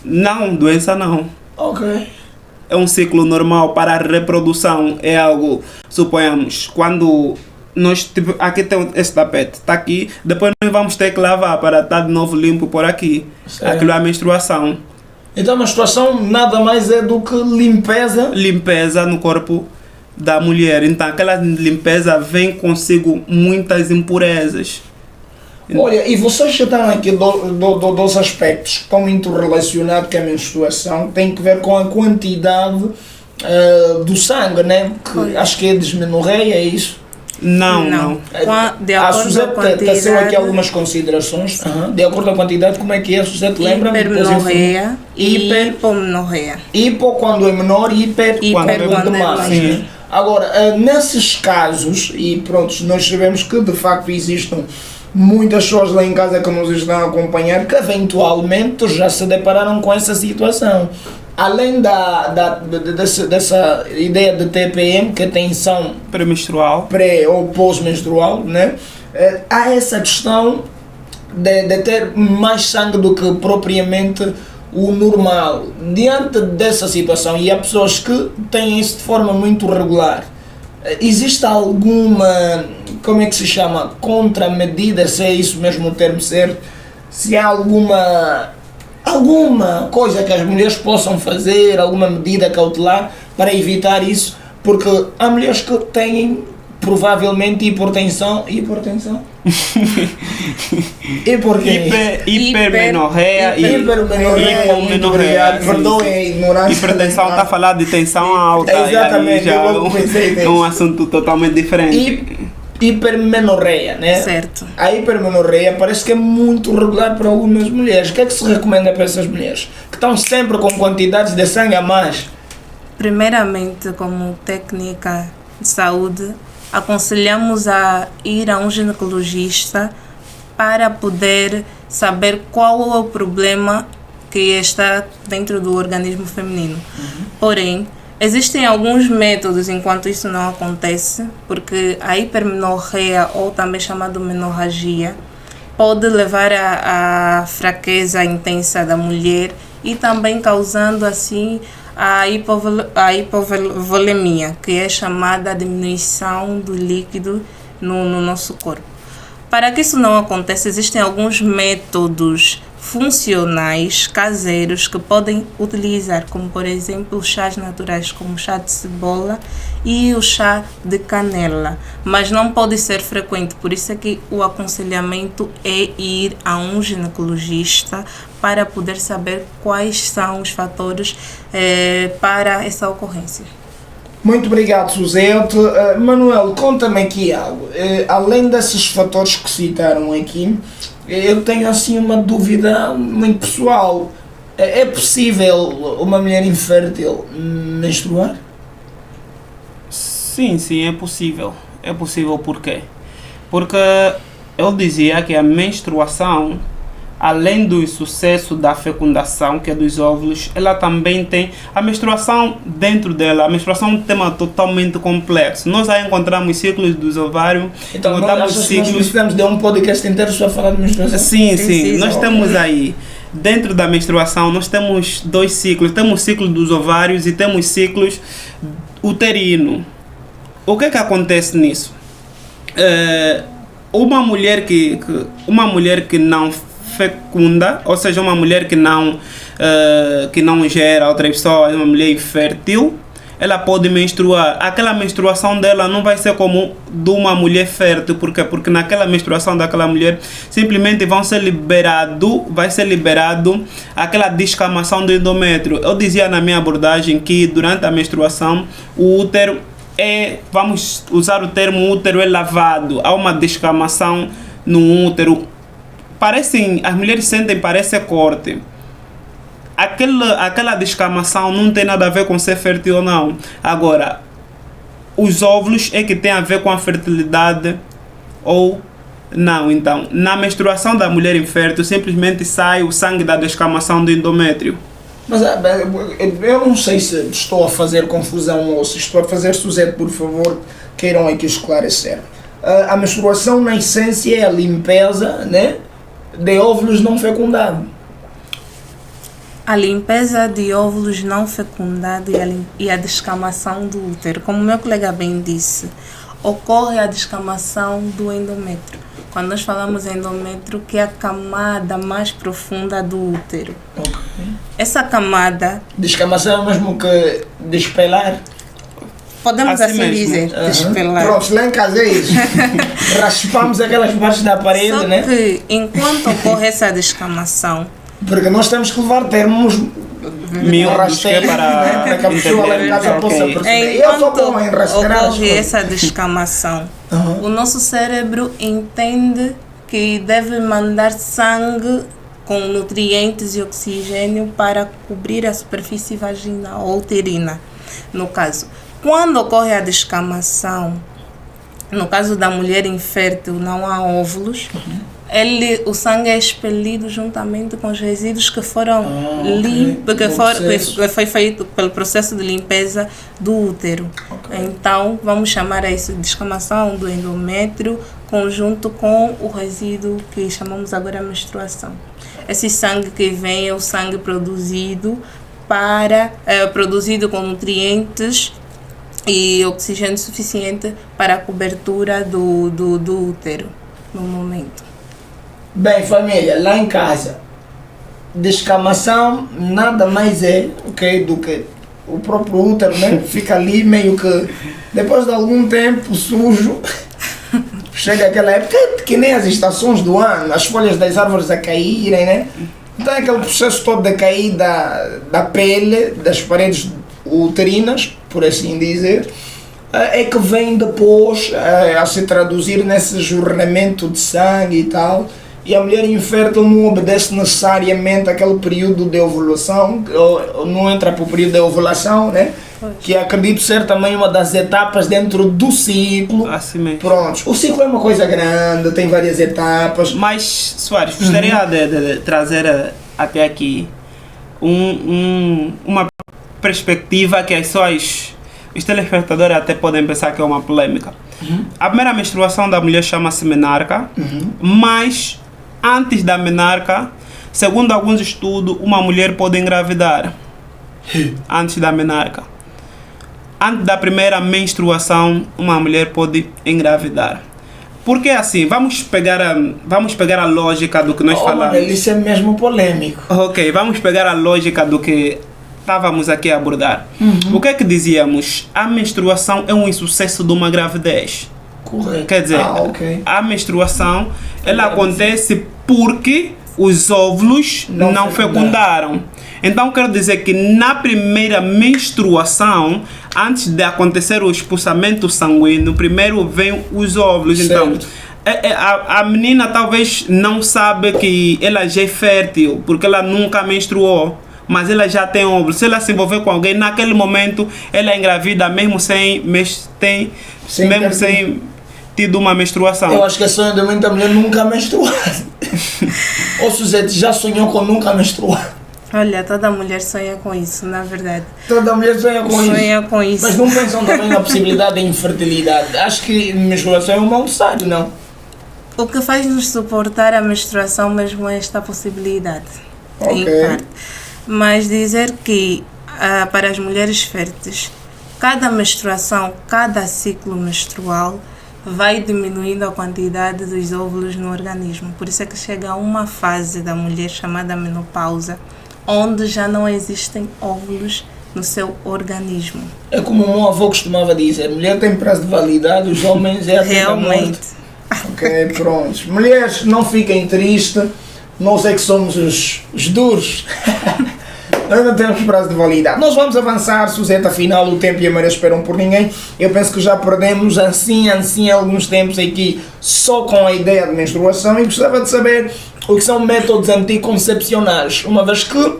Não, doença não. Ok. É um ciclo normal para a reprodução. É algo, suponhamos, quando nós tipo, aqui tem esse tapete, está aqui, depois nós vamos ter que lavar para estar de novo limpo por aqui. Certo. Aquilo é a menstruação. Então a menstruação nada mais é do que limpeza. Limpeza no corpo da mulher. Então aquela limpeza vem consigo muitas impurezas. Olha, e vocês já estão aqui dos aspectos que estão interrelacionados com a menstruação, tem que ver com a quantidade do sangue, né? Que acho que é dismenorreia, é isso? Não. De A acordo com a Suzete teceu aqui quantidade, algumas considerações. De acordo com a quantidade, como é que é? A Suzete lembra? hipermenorreia e Hiper- hipomenorreia. Hipo quando é menor e hiper quando é quando é demais. mais. Né? Agora, nesses casos, e pronto, nós sabemos que de facto existem muitas pessoas lá em casa que nos estão a acompanhar que eventualmente já se depararam com essa situação. Além dessa ideia de TPM, que é tensão Pré-menstrual. pré ou pós-menstrual, né? Há essa questão de ter mais sangue do que propriamente o normal. Diante dessa situação, e há pessoas que têm isso de forma muito regular, existe alguma, como é que se chama, contramedida, se é isso mesmo o termo certo, se há alguma coisa que as mulheres possam fazer, alguma medida cautelar para evitar isso, porque há mulheres que têm provavelmente hipertensão. E porquê? Hipermenorreia e hipomenorreia. Perdoem a ignorância. Hipertensão está a falar de tensão alta. Exatamente, e aí já eu logo pensei é um assunto totalmente diferente. Hipermenorreia, né? Certo. A hipermenorreia parece que é muito regular para algumas mulheres. O que é que se recomenda para essas mulheres? Que estão sempre com quantidades de sangue a mais. Primeiramente, como técnica de saúde, aconselhamos a ir a um ginecologista para poder saber qual é o problema que está dentro do organismo feminino. Porém, existem alguns métodos enquanto isso não acontece, porque a hipermenorreia, ou também chamada menorragia, pode levar à fraqueza intensa da mulher e também causando assim a hipovolemia, que é chamada diminuição do líquido no nosso corpo. Para que isso não aconteça, existem alguns métodos funcionais caseiros que podem utilizar, como por exemplo chás naturais como o chá de cebola e o chá de canela, mas não pode ser frequente, por isso é que o aconselhamento é ir a um ginecologista para poder saber quais são os fatores para essa ocorrência. Muito obrigado, Suzete. Manuel, conta-me aqui algo. Além desses fatores que citaram aqui, eu tenho assim uma dúvida muito pessoal. É possível uma mulher infértil menstruar? Sim, é possível. É possível por quê? Porque eu dizia que a menstruação, além do sucesso da fecundação, que é dos óvulos, ela também tem a menstruação dentro dela. A menstruação é um tema totalmente complexo. Nós aí encontramos ciclos dos ovários, Então, encontramos nós ciclos... precisamos de um podcast inteiro só falar de menstruação? Sim. Nós temos aí, dentro da menstruação, nós temos 2 ciclos. Temos o ciclo dos ovários e temos ciclos uterino. O que acontece nisso? Uma mulher que não fecunda, ou seja, uma mulher que não gera outras pessoas, uma mulher infértil, ela pode menstruar. Aquela menstruação dela não vai ser como de uma mulher fértil. Por quê? Porque naquela menstruação daquela mulher simplesmente vai ser liberado aquela descamação do endométrio. Eu dizia na minha abordagem que durante a menstruação o útero vamos usar o termo útero é lavado. Há uma descamação no útero. As mulheres sentem, parece corte. Aquela descamação não tem nada a ver com ser fértil ou não. Agora, os óvulos é que tem a ver com a fertilidade ou não. Então, na menstruação da mulher infértil, simplesmente sai o sangue da descamação do endométrio. Mas eu não sei se estou a fazer confusão ou se estou a fazer, Suzete, por favor, queiram aqui esclarecer. A menstruação, na essência, é a limpeza, né, de óvulos não fecundados. A limpeza de óvulos não fecundados e a descamação do útero. Como meu colega bem disse, ocorre a descamação do endométrio. Quando nós falamos em endométrio, que é a camada mais profunda do útero. Okay. Essa camada... Descamação é mesmo que despelar? Podemos assim dizer, despelar. Pronto, lá em casa é isso. Raspamos aquelas partes da parede, Só né? que enquanto ocorre essa descamação... Porque nós temos que levar termos miúdos para que a pessoa lá em casa possa perceber. Eu sou bom em rascar ocorre essa descamação, o nosso cérebro entende que deve mandar sangue com nutrientes e oxigênio para cobrir a superfície vaginal ou uterina, no caso. Quando ocorre a descamação, no caso da mulher infértil, não há óvulos, o sangue é expelido juntamente com os resíduos que foram limpos, que foi feito pelo processo de limpeza do útero. Okay. Então, vamos chamar a isso de descamação do endométrio, conjunto com o resíduo que chamamos agora de menstruação. Esse sangue que vem é o sangue produzido produzido com nutrientes e oxigênio suficiente para a cobertura do útero no momento. Bem, família, lá em casa, descamação nada mais é do que o próprio útero, né? Fica ali meio que, depois de algum tempo sujo, chega aquela época que nem as estações do ano, as folhas das árvores a caírem, né? Então aquele processo todo de cair da pele, das paredes uterinas, por assim dizer, é que vem depois a se traduzir nesse jornamento de sangue e tal. E a mulher infértil não obedece necessariamente aquele período de ovulação, não entra para o período de ovulação, né? Que acredito ser também uma das etapas dentro do ciclo. Assim mesmo. Pronto, o ciclo é uma coisa grande, tem várias etapas. Mas, Soares, gostaria de trazer até aqui uma perspectiva que os telespectadores até podem pensar que é uma polêmica. A primeira menstruação da mulher chama-se menarca, mas antes da menarca, segundo alguns estudos, uma mulher pode engravidar. antes da menarca. Antes da primeira menstruação, uma mulher pode engravidar. Porque assim, vamos pegar a lógica do que nós falamos. Isso é mesmo polêmico. Ok, vamos pegar a lógica do que estávamos aqui a abordar. O que é que dizíamos? A menstruação é um insucesso de uma gravidez. Correto. Quer dizer, a menstruação ela acontece porque os óvulos não fecundaram. Então quer dizer que na primeira menstruação, antes de acontecer o expulsamento sanguíneo, primeiro vem os óvulos. Certo. Então a menina talvez não sabe que ela já é fértil, porque ela nunca menstruou, mas ela já tem óvulos. Se ela se envolver com alguém, naquele momento ela é engravida mesmo sem tido uma menstruação. Eu acho que é sonho de muita mulher nunca menstruar. Ô Suzete, já sonhou com nunca menstruar? Olha, toda mulher sonha com isso, na verdade. Toda mulher sonha com isso. Mas não pensam também na possibilidade de infertilidade. Acho que menstruação é um mal sábio, não? O que faz nos suportar a menstruação mesmo é esta possibilidade, em parte. Mas dizer que para as mulheres férteis, cada menstruação, cada ciclo menstrual vai diminuindo a quantidade dos óvulos no organismo. Por isso é que chega a uma fase da mulher chamada menopausa, onde já não existem óvulos no seu organismo. É como o meu avô costumava dizer, a mulher tem prazo de validade, os homens é até a morte. Ok, pronto. Mulheres, não fiquem tristes, nós é que somos os duros. Nós não temos prazo de validade. Nós vamos avançar, Suzete, afinal o tempo e a maré esperam por ninguém. Eu penso que já perdemos assim alguns tempos aqui só com a ideia de menstruação e gostava de saber o que são métodos anticoncepcionais, uma vez que a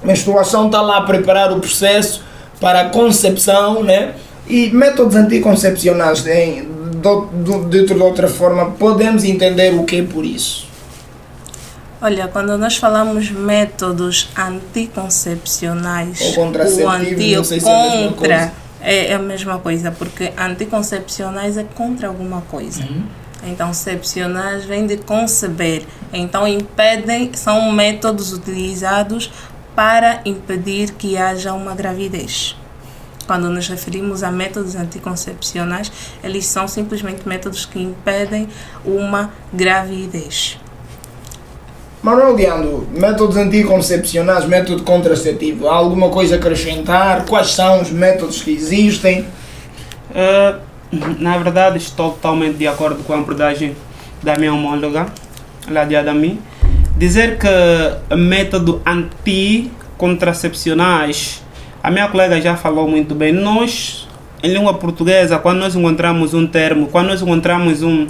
menstruação está lá a preparar o processo para a concepção, né? E métodos anticoncepcionais, de outra forma, podemos entender o que é por isso. Olha, quando nós falamos métodos anticoncepcionais, ou contraceptivos, não sei se é a mesma coisa. É a mesma coisa, porque anticoncepcionais é contra alguma coisa. Então, concepcionais vem de conceber. Então, são métodos utilizados para impedir que haja uma gravidez. Quando nos referimos a métodos anticoncepcionais, eles são simplesmente métodos que impedem uma gravidez. Manuel Diando, métodos anticoncepcionais, método contraceptivo, há alguma coisa a acrescentar? Quais são os métodos que existem? Na verdade, estou totalmente de acordo com a abordagem da minha homóloga, Ladia Dami. Dizer que método anticontracepcionais, a minha colega já falou muito bem. Nós, em língua portuguesa, quando nós encontramos um termo, quando nós encontramos um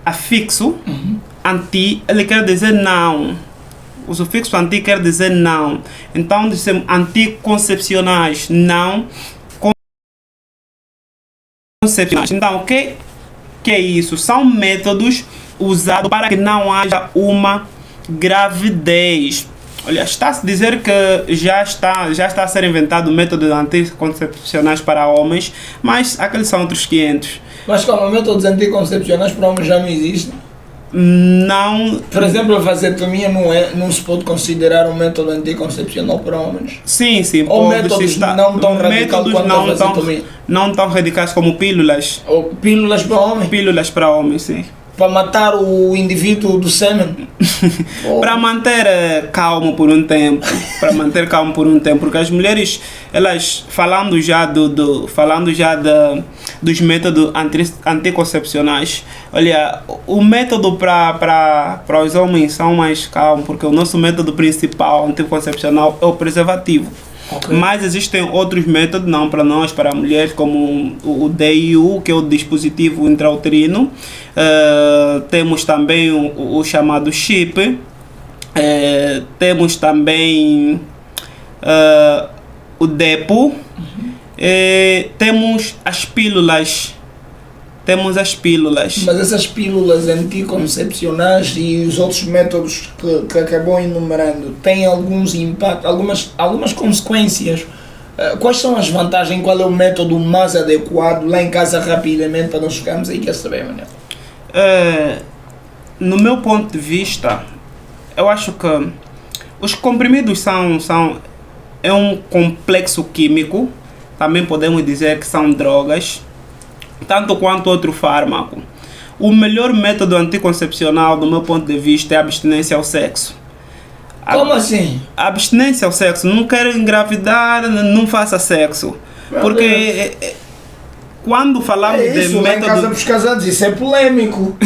afixo, anti, ele quer dizer não. O sufixo anti quer dizer não. Então, dizemos anticoncepcionais, não concepcionais. Então, o que é isso? São métodos usados para que não haja uma gravidez. Olha, está-se a dizer que já está a ser inventado métodos anticoncepcionais para homens, mas aqueles são outros 500. Mas como métodos anticoncepcionais para homens já não existem? Não. Por exemplo, a vasectomia não se pode considerar um método anticoncepcional para homens? Sim, ou métodos não tão radicais quanto a vasectomia? Não tão radicais como pílulas. Ou pílulas para homens? Pílulas para homens, sim. Para matar o indivíduo do sêmen? Para manter calmo por um tempo. Porque as mulheres, elas falando já dos métodos anticoncepcionais, olha, o método para os homens são mais calmos, porque o nosso método principal anticoncepcional é o preservativo. Okay. Mas existem outros métodos, não para nós, para mulheres, como o DIU, que é o dispositivo intrauterino. Temos também o chamado chip. Temos também o DEPO. Temos as pílulas. Mas essas pílulas anticoncepcionais e os outros métodos que acabou enumerando têm alguns impactos, algumas consequências. Quais são as vantagens? Qual é o método mais adequado? Lá em casa, rapidamente, para nós ficarmos aí, quer saber, Manuel? No meu ponto de vista, eu acho que os comprimidos são é um complexo químico, também podemos dizer que são drogas, tanto quanto outro fármaco. O melhor método anticoncepcional, do meu ponto de vista, é a abstinência ao sexo. Como assim? A abstinência ao sexo, não quero engravidar, não faça sexo. Porque quando falamos É isso, de lá em casa método... dos casados, isso é polêmico.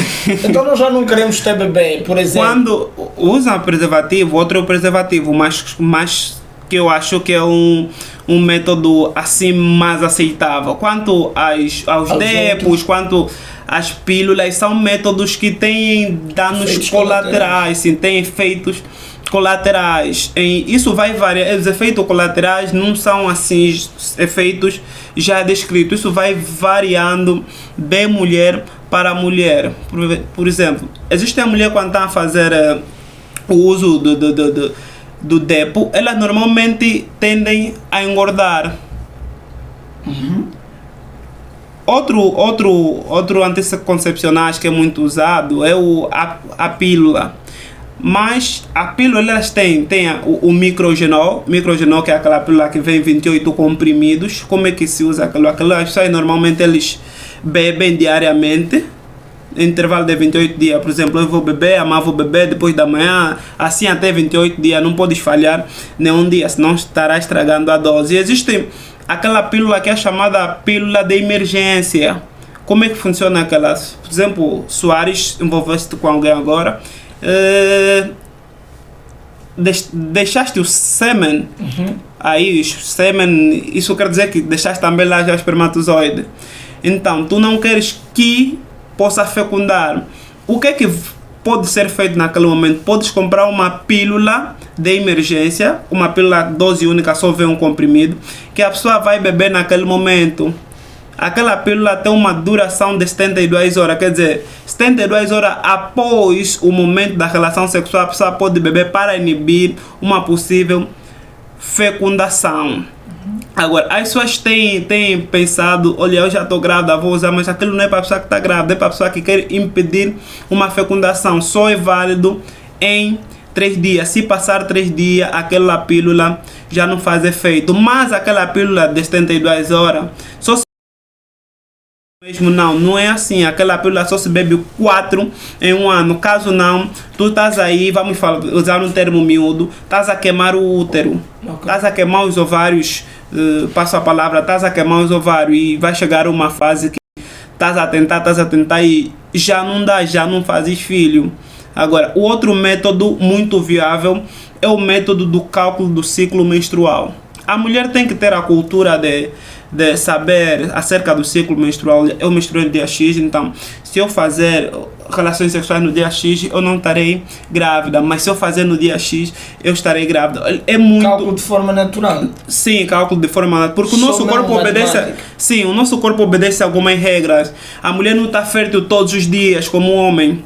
Então nós já não queremos ter bebê, por exemplo. Quando usam preservativo, outro é o preservativo, mas que eu acho que é um método assim mais aceitável. Quanto aos DEPOs, quanto às pílulas, são métodos que têm danos Efeitos colaterais, sim, têm efeitos colaterais. Isso vai variar. Os efeitos colaterais não são assim efeitos já descritos. Isso vai variando de mulher para mulher. Por exemplo, existe a mulher quando está a fazer o uso do DEPO, elas normalmente tendem a engordar. Outro anticoncepcional que é muito usado é a pílula. Mas a pílula, elas têm o microgenol, que é aquela pílula que vem 28 comprimidos. Como é que se usa aquilo? As pessoas normalmente eles bebem diariamente, em intervalo de 28 dias. Por exemplo, eu vou beber, amanhã vou beber, depois da manhã, assim até 28 dias. Não podes falhar nenhum dia, senão estará estragando a dose. E existe aquela pílula que é chamada pílula de emergência. Como é que funciona aquelas? Por exemplo, Soares envolveu-se com alguém agora. Deixaste o sêmen aí, o sêmen, isso quer dizer que deixaste também lá já o espermatozoide. Então, tu não queres que possa fecundar. O que é que pode ser feito naquele momento? Podes comprar uma pílula de emergência, uma pílula dose única, só vem um comprimido, que a pessoa vai beber naquele momento. Aquela pílula tem uma duração de 72 horas, quer dizer, 72 horas após o momento da relação sexual, a pessoa pode beber para inibir uma possível fecundação. Agora, as pessoas têm pensado, olha, eu já estou grávida, vou usar, mas aquilo não é para a pessoa que está grávida, é para a pessoa que quer impedir uma fecundação. Só é válido em 3 dias. Se passar 3 dias, aquela pílula já não faz efeito. Mas aquela pílula de 72 horas, só se mesmo não é assim. Aquela pílula só se bebe 4 em um ano. Caso não, tu estás aí, vamos usar um termo miúdo, estás a queimar o útero, estás a queimar os ovários, passo a palavra, estás a queimar os ovários e vai chegar uma fase que estás a tentar e já não dá, já não fazes filho. Agora, o outro método muito viável é o método do cálculo do ciclo menstrual. A mulher tem que ter a cultura de saber acerca do ciclo menstrual. Eu menstruei no dia X, então se eu fazer relações sexuais no dia X, eu não estarei grávida, mas se eu fazer no dia X, eu estarei grávida. É muito... Cálculo de forma natural. Sim, cálculo de forma natural, porque o nosso corpo obedece... Sim, o nosso corpo obedece a algumas regras. A mulher não está fértil todos os dias como o homem.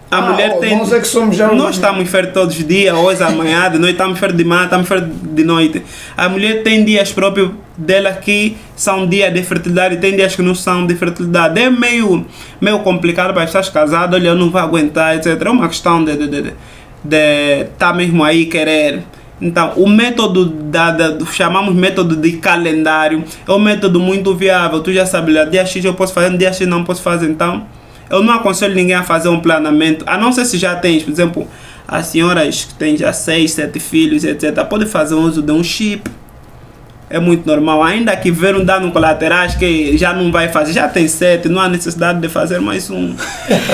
A mulher tem... Nós é que somos já... Nós estamos férteis todos os dias, hoje, amanhã, de noite, estamos férteis de manhã, estamos férteis de noite. A mulher tem dias próprios dela que são dias de fertilidade e tem dias que não são de fertilidade. É meio complicado para as pessoas casadas, olha, eu não vou aguentar, etc. É uma questão de estar mesmo aí querer. Então, o método chamamos método de calendário, é um método muito viável. Tu já sabes, dia X eu posso fazer, no dia X não posso fazer, então... Eu não aconselho ninguém a fazer um planeamento, a não ser se já tens, por exemplo, as senhoras que têm já 6, 7 filhos, etc. Podem fazer uso de um chip. É muito normal, ainda que ver um dano colaterais que já não vai fazer, já tem 7, não há necessidade de fazer mais um.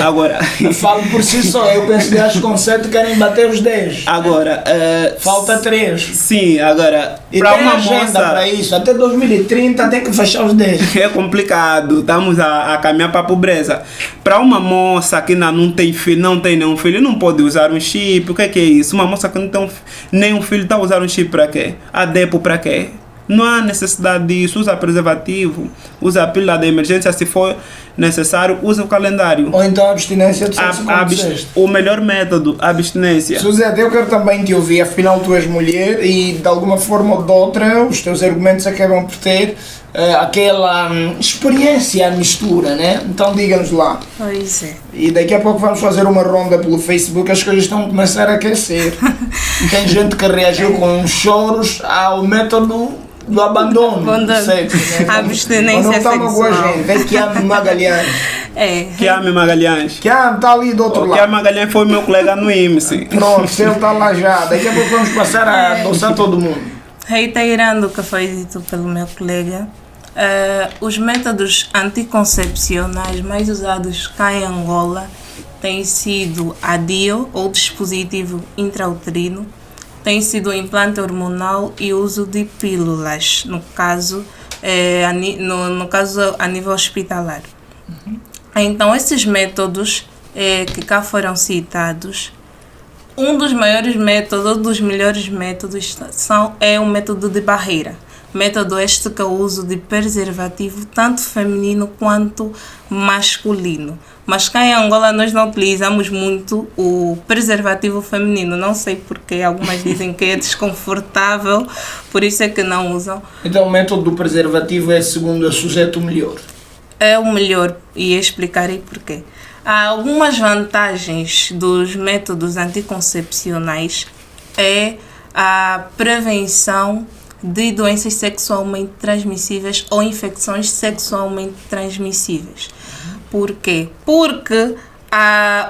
Agora... Falo por si só, eu penso que acho que com 7 querem bater os 10. Agora... Falta 3. Sim, agora... E para tem uma agenda moça... para isso, até 2030 tem que fechar os 10. É complicado, estamos a caminhar para a pobreza. Para uma moça que não tem filho, não tem nenhum filho, não pode usar um chip. O que é isso? Uma moça que não tem nenhum filho está a usar um chip para quê? A DEPO para quê? Não há necessidade disso. Usa preservativo, usa a pílula de emergência se for necessário, use o calendário. Ou então a abstinência de sexo, como disseste. O melhor método, a abstinência. Suzete, eu quero também te ouvir, afinal tu és mulher e de alguma forma ou de outra os teus argumentos acabam por ter aquela experiência à mistura, né? Então diga-nos lá. Pois é. E daqui a pouco vamos fazer uma ronda pelo Facebook, as coisas estão a começar a aquecer. Tem gente que reagiu com choros ao método do abandono do sexo, né? A abstinência não está sexual. com a gente, é que ame Magalhães. É. Que ame Magalhães. Que ame, está ali do outro Que lado. ame Magalhães foi meu colega no IMSI. Pronto, se ele está lá já, daqui a pouco vamos passar a adoçar todo mundo. Reiterando o que foi dito pelo meu colega, os métodos anticoncepcionais mais usados cá em Angola têm sido a DIU, ou dispositivo intrauterino, tem sido o implante hormonal e o uso de pílulas, no caso a nível hospitalar. Então, esses métodos que cá foram citados, um dos maiores métodos, dos melhores métodos, é o método de barreira. Método este que é o uso de preservativo, tanto feminino quanto masculino. Mas cá em Angola nós não utilizamos muito o preservativo feminino. Não sei porquê, algumas dizem que é desconfortável, por isso é que não usam. Então o método do preservativo é, segundo a Suzete, o melhor? É o melhor e explicarei porquê. Há algumas vantagens dos métodos anticoncepcionais, é a prevenção de doenças sexualmente transmissíveis ou infecções sexualmente transmissíveis. Por quê? Porque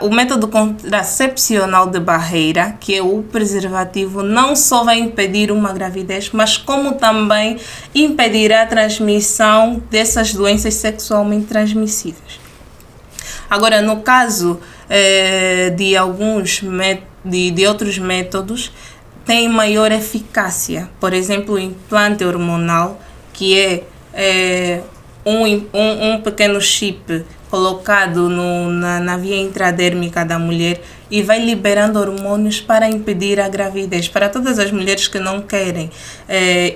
o método contracepcional de barreira, que é o preservativo, não só vai impedir uma gravidez, mas como também impedirá a transmissão dessas doenças sexualmente transmissíveis. Agora, no caso de outros métodos, tem maior eficácia. Por exemplo, o implante hormonal, que é um pequeno chip colocado na via intradérmica da mulher e vai liberando hormônios para impedir a gravidez. Para todas as mulheres que não querem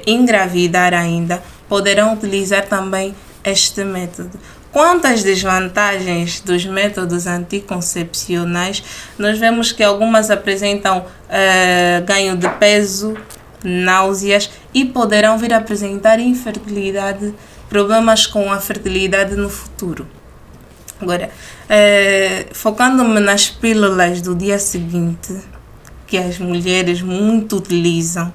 engravidar ainda, poderão utilizar também este método. Quanto às desvantagens dos métodos anticoncepcionais, nós vemos que algumas apresentam ganho de peso, náuseas e poderão vir a apresentar infertilidade, problemas com a fertilidade no futuro. Agora, focando-me nas pílulas do dia seguinte, que as mulheres muito utilizam,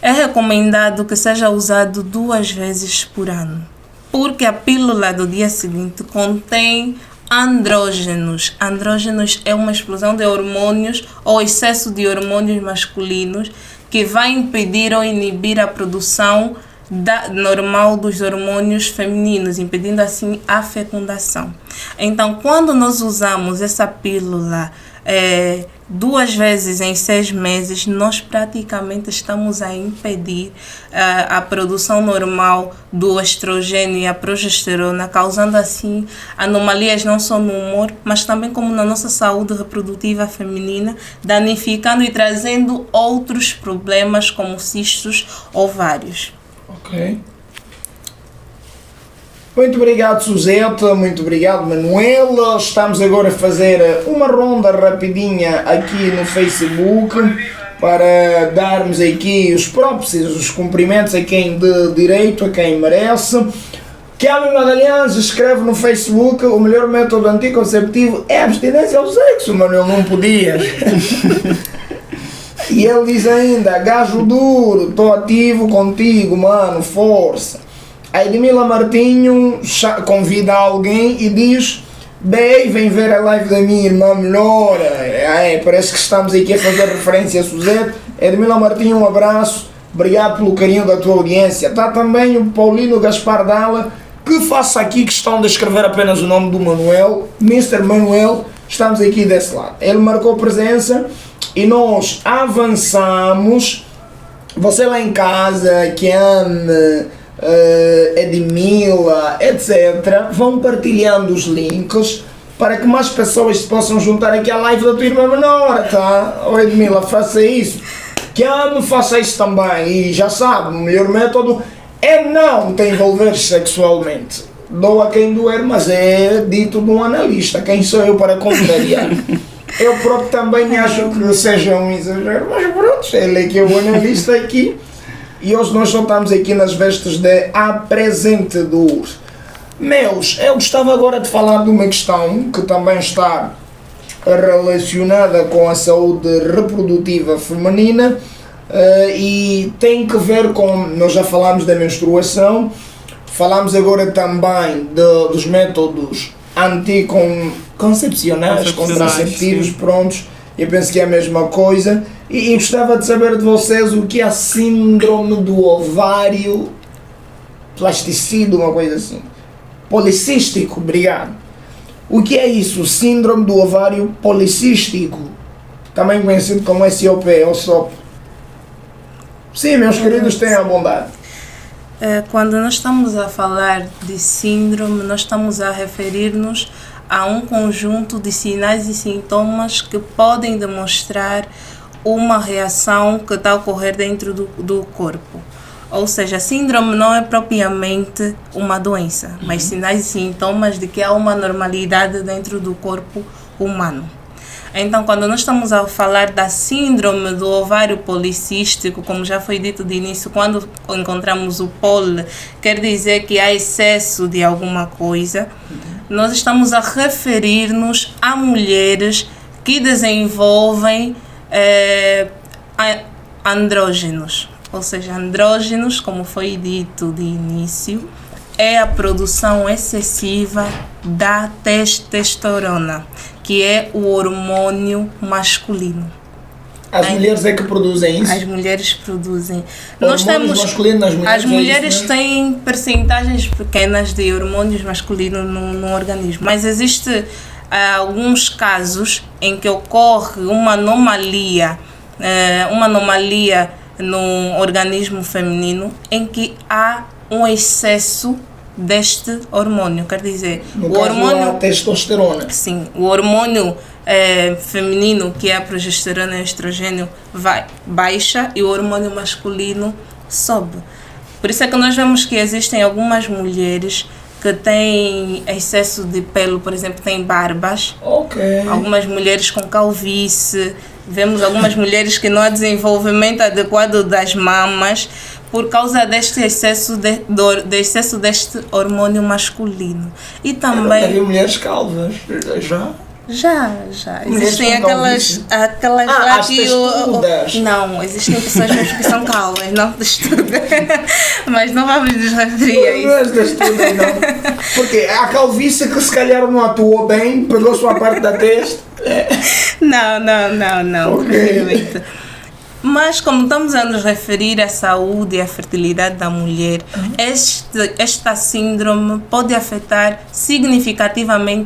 é recomendado que seja usado 2 vezes por ano. Porque a pílula do dia seguinte contém andrógenos. Andrógenos é uma explosão de hormônios ou excesso de hormônios masculinos que vai impedir ou inibir a produção normal dos hormônios femininos, impedindo assim a fecundação. Então, quando nós usamos essa pílula 2 vezes em 6 meses, nós praticamente estamos a impedir a produção normal do estrogênio e a progesterona, causando assim anomalias não só no humor, mas também como na nossa saúde reprodutiva feminina, danificando e trazendo outros problemas como cistos ovários. Ok. Muito obrigado, Suzete, muito obrigado, Manuela. Estamos agora a fazer uma ronda rapidinha aqui no Facebook para darmos aqui os props, os cumprimentos a quem de direito, a quem merece. Kelvin Magalhães escreve no Facebook: o melhor método anticonceptivo é a abstinência ao sexo, Manuel, não podias. E ele diz ainda: gajo duro, estou ativo contigo, mano, força. A Edmila Martinho convida alguém e diz: bem, vem ver a live da minha irmã melhora. Parece que estamos aqui a fazer referência a Suzete. Edmila Martinho, um abraço, obrigado pelo carinho da tua audiência. Está também o Paulino Gaspar Dalla, que faça aqui questão de escrever apenas o nome do Manuel, Mr. Manuel, estamos aqui desse lado. Ele marcou presença e nós avançamos. Você lá em casa que ame Edmila, etc., vão partilhando os links para que mais pessoas se possam juntar aqui à live da tua irmã menor, tá? Ô Edmila, faça isso. Que ame, faça isso também. E já sabe, o melhor método é não te envolver sexualmente. doa quem doer, mas é dito de um analista. Quem sou eu para contrariar? Eu próprio também acho que seja um exagero, mas pronto, ele é que é o analista aqui. E hoje nós só estamos aqui nas vestes de apresentador. Meus, eu gostava agora de falar de uma questão que também está relacionada com a saúde reprodutiva feminina e tem que ver com, nós já falámos da menstruação, falamos agora também dos métodos anticoncepcionais, contraceptivos, sim. Prontos, eu penso que é a mesma coisa e gostava de saber de vocês o que é a síndrome do ovário plasticídio, uma coisa assim. Policístico, obrigado. O que é isso? Síndrome do ovário policístico, também conhecido como SOP ou SOP. Sim, meus queridos, tenham a bondade. Quando nós estamos a falar de síndrome, nós estamos a referir-nos a um conjunto de sinais e sintomas que podem demonstrar uma reação que está a ocorrer dentro do corpo. Ou seja, a síndrome não é propriamente uma doença, mas sinais e sintomas de que há uma normalidade dentro do corpo humano. Então, quando nós estamos a falar da síndrome do ovário policístico, como já foi dito de início, quando encontramos o poli, quer dizer que há excesso de alguma coisa. Nós estamos a referir-nos a mulheres que desenvolvem andrógenos. Ou seja, andrógenos, como foi dito de início, é a produção excessiva da testosterona, que é o hormônio masculino. As mulheres é que produzem isso? As mulheres produzem. Hormônios masculinos nas mulheres? As mulheres é isso, têm percentagens pequenas de hormônios masculinos no organismo, mas existe alguns casos em que ocorre uma anomalia no organismo feminino em que há um excesso deste hormônio, quer dizer, no o caso, hormônio, a testosterona. sim, o hormônio feminino, que é a progesterona e o estrogênio, baixa e o hormônio masculino sobe. Por isso é que nós vemos que existem algumas mulheres que têm excesso de pelo, por exemplo, têm barbas. Ok. Algumas mulheres com calvície. Vemos algumas mulheres que não há desenvolvimento adequado das mamas por causa deste excesso excesso deste hormônio masculino. E também... Havia mulheres calvas, já? Já. Mulheres Existem com aquelas lá as que testudas. não, existem pessoas mesmo que são calvas, não testudas. Mas não vamos nos referir a Não é isso. testudas, não. Porque a calvície que se calhar não atuou bem, pegou sua parte da testa. Não. Ok. Realmente. Mas como estamos a nos referir à saúde e à fertilidade da mulher, esta síndrome pode afetar significativamente